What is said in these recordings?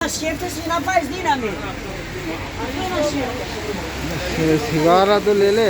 Acerta se na paz din amigo. Não acerta. सिगारा तो ले ले।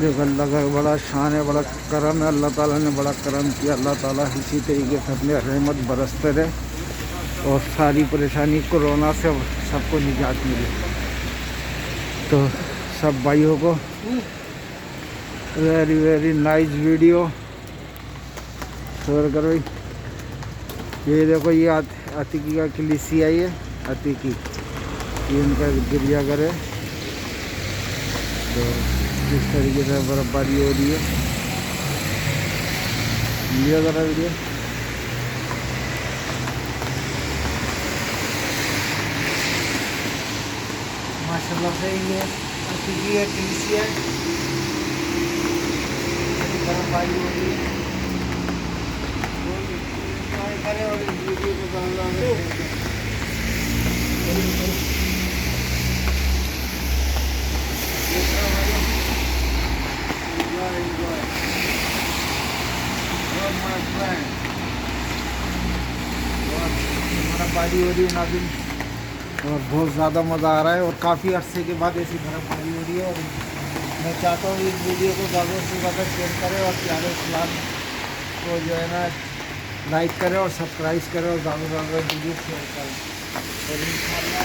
देखो अल्लाह का बड़ा शान है, बड़ा करम है। अल्लाह ताला ने बड़ा करम किया। अल्लाह ताला इसी तरीके से अपने रहमत बरसते रहे और सारी परेशानी कोरोना से सबको निजात मिले। तो सब भाइयों को very very nice video share करो। ये देखो, ये अतिकी का कलीसिया है, अतिकी, ये इनका गिरजाघर है। तो इस तरीके से बर्फबारी हो रही है। लिया ज़रा वीडियो। माशाल्लाह से ये अतिकी का कलीसिया है, बर्फबारी हो रही है। करें और इस वीडियो को डाउनलोड बर्फबारी हो रही है नाज़रीन, और बहुत ज़्यादा मज़ा आ रहा है। और काफ़ी अरसे के बाद ऐसी बर्फबारी हो रही है। और मैं चाहता हूँ इस वीडियो को ज़्यादा से ज़्यादा शेयर करें और प्यारे इस्लाम को जो है ना लाइक करें और सब्सक्राइब करें और ज़्यादा से ज़्यादा वीडियो शेयर करें। और इंशाअल्लाह